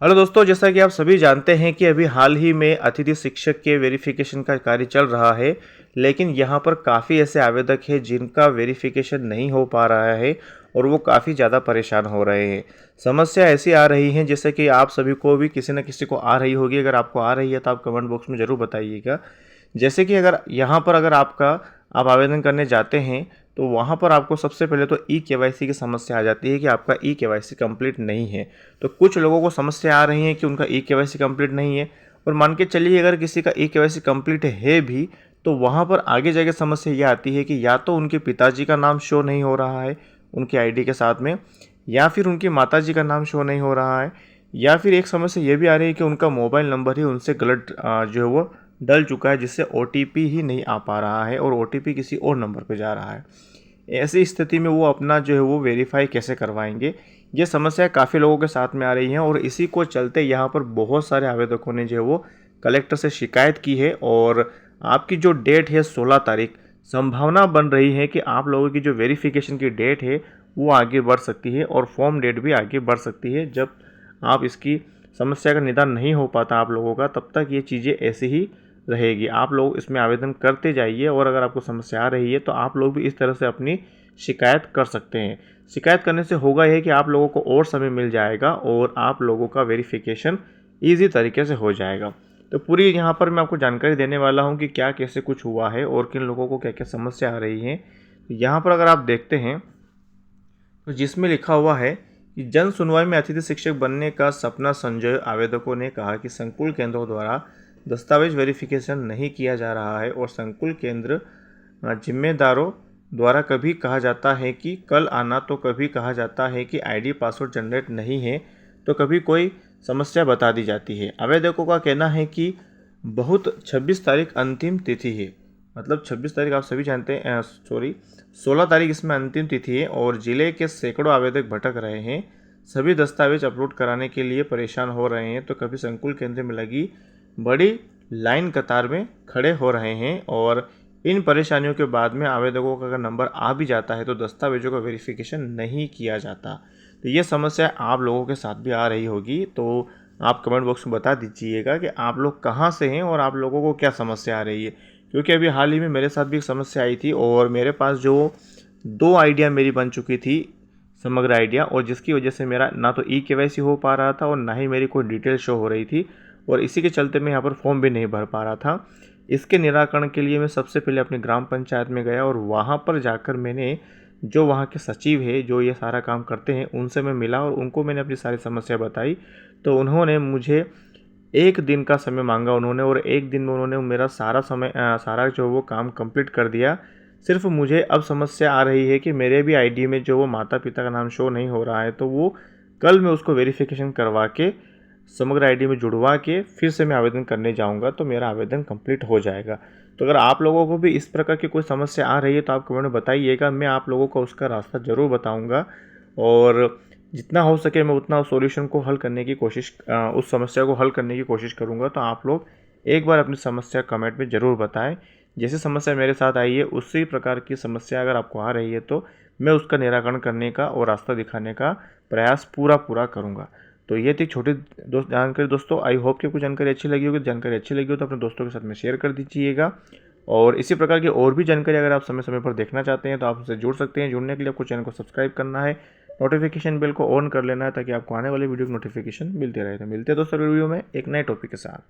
Hello दोस्तों, जैसा कि आप सभी जानते हैं कि अभी हाल ही में अतिथि शिक्षक के वेरिफिकेशन का कार्य चल रहा है। लेकिन यहाँ पर काफ़ी ऐसे आवेदक हैं जिनका वेरिफिकेशन नहीं हो पा रहा है और वो काफ़ी ज़्यादा परेशान हो रहे हैं। समस्या ऐसी आ रही है जैसे कि आप सभी को भी किसी न किसी को आ रही होगी। अगर आपको आ रही है तो आप कमेंट बॉक्स में ज़रूर बताइएगा। जैसे कि अगर यहाँ पर अगर आप आवेदन करने जाते हैं तो वहाँ पर आपको सबसे पहले तो ई-केवाईसी की समस्या आ जाती है कि आपका ई-केवाईसी कंप्लीट नहीं है। तो कुछ लोगों को समस्या आ रही है कि उनका ई-केवाईसी कंप्लीट नहीं है। और मान के चलिए अगर किसी का ई-केवाईसी कंप्लीट है भी तो वहाँ पर आगे जाके समस्या ये आती है कि या तो उनके पिताजी का नाम शो नहीं हो रहा है उनकी आईडी के साथ में, या फिर उनकी माताजी का नाम शो नहीं हो रहा है, या फिर एक समस्या ये भी आ रही है कि उनका मोबाइल नंबर ही उनसे गलत जो है वो डल चुका है, जिससे ओटीपी ही नहीं आ पा रहा है और ओटीपी किसी और नंबर पे जा रहा है। ऐसी स्थिति में वो अपना जो है वो वेरीफाई कैसे करवाएंगे। ये समस्या काफ़ी लोगों के साथ में आ रही है और इसी को चलते यहाँ पर बहुत सारे आवेदकों ने जो है वो कलेक्टर से शिकायत की है। और आपकी जो डेट है 16 तारीख, संभावना बन रही है कि आप लोगों की जो वेरिफिकेशन की डेट है वो आगे बढ़ सकती है और फॉर्म डेट भी आगे बढ़ सकती है। जब आप इसकी समस्या का निदान नहीं हो पाता आप लोगों का, तब तक ये चीज़ें ऐसी ही रहेगी। आप लोग इसमें आवेदन करते जाइए और अगर आपको समस्या आ रही है तो आप लोग भी इस तरह से अपनी शिकायत कर सकते हैं। शिकायत करने से होगा यह कि आप लोगों को और समय मिल जाएगा और आप लोगों का वेरिफिकेशन ईजी तरीके से हो जाएगा। तो पूरी यहाँ पर मैं आपको जानकारी देने वाला हूँ कि क्या कैसे कुछ हुआ है और किन लोगों को क्या क्या समस्या आ रही है। यहाँ पर अगर आप देखते हैं तो जिसमें लिखा हुआ है कि जन सुनवाई में अतिथि शिक्षक बनने का सपना संजय आवेदकों ने कहा कि संकुल केंद्रों द्वारा दस्तावेज वेरिफिकेशन नहीं किया जा रहा है और संकुल केंद्र जिम्मेदारों द्वारा कभी कहा जाता है कि कल आना तो कभी कहा जाता है कि आईडी पासवर्ड जनरेट नहीं है तो कभी कोई समस्या बता दी जाती है। आवेदकों का कहना है कि बहुत 26 तारीख अंतिम तिथि है। मतलब 26 तारीख आप सभी जानते हैं, सॉरी 16 तारीख इसमें अंतिम तिथि है और ज़िले के सैकड़ों आवेदक भटक रहे हैं। सभी दस्तावेज अपलोड कराने के लिए परेशान हो रहे हैं तो कभी संकुल केंद्र में लगी बड़ी लाइन कतार में खड़े हो रहे हैं और इन परेशानियों के बाद में आवेदकों का अगर नंबर आ भी जाता है तो दस्तावेजों का वेरिफिकेशन नहीं किया जाता। तो ये समस्या आप लोगों के साथ भी आ रही होगी। तो आप कमेंट बॉक्स में बता दीजिएगा कि आप लोग कहाँ से हैं और आप लोगों को क्या समस्या आ रही है। क्योंकि अभी हाल ही में मेरे साथ भी एक समस्या आई थी और मेरे पास जो 2 आइडिया मेरी बन चुकी थी, समग्र आइडिया, और जिसकी वजह से मेरा ना तो ई-केवाईसी हो पा रहा था और ना ही मेरी कोई डिटेल शो हो रही थी और इसी के चलते मैं यहाँ पर फॉर्म भी नहीं भर पा रहा था। इसके निराकरण के लिए मैं सबसे पहले अपनी ग्राम पंचायत में गया और वहाँ पर जाकर मैंने जो वहाँ के सचिव है जो ये सारा काम करते हैं उनसे मैं मिला और उनको मैंने अपनी सारी समस्या बताई। तो उन्होंने मुझे 1 दिन का समय मांगा उन्होंने और 1 दिन में उन्होंने मेरा सारा जो वो काम कंप्लीट कर दिया। सिर्फ मुझे अब समस्या आ रही है कि मेरे भी आईडी में जो वो माता पिता का नाम शो नहीं हो रहा है, तो वो कल मैं उसको वेरिफिकेशन करवा के समग्र आईडी में जुड़वा के फिर से मैं आवेदन करने जाऊंगा तो मेरा आवेदन कंप्लीट हो जाएगा। तो अगर आप लोगों को भी इस प्रकार की कोई समस्या आ रही है तो आप कमेंट में बताइएगा, मैं आप लोगों को उसका रास्ता ज़रूर बताऊंगा और जितना हो सके मैं उतना उस सॉल्यूशन को हल करने की कोशिश उस समस्या को हल करने की कोशिश करूंगा। तो आप लोग एक बार अपनी समस्या कमेंट में ज़रूर बताएं। जैसी समस्या मेरे साथ आई है उसी प्रकार की समस्या अगर आपको आ रही है तो मैं उसका निराकरण करने का और रास्ता दिखाने का प्रयास पूरा करूँगा। तो ये थी छोटी जानकारी दोस्तों। आई होप कि कुछ जानकारी अच्छी लगी होगी। जानकारी अच्छी लगी हो तो अपने दोस्तों के साथ में शेयर कर दीजिएगा और इसी प्रकार की और भी जानकारी अगर आप समय समय पर देखना चाहते हैं तो आप उससे जुड़ सकते हैं। जुड़ने के लिए आपको चैनल को सब्सक्राइब करना है, नोटिफिकेशन बेल को ऑन कर लेना है ताकि आपको आने वाली वीडियो की नोटिफिकेशन मिलती रहे। तो मिलते हैं दोस्तों वीडियो में एक नए टॉपिक के साथ।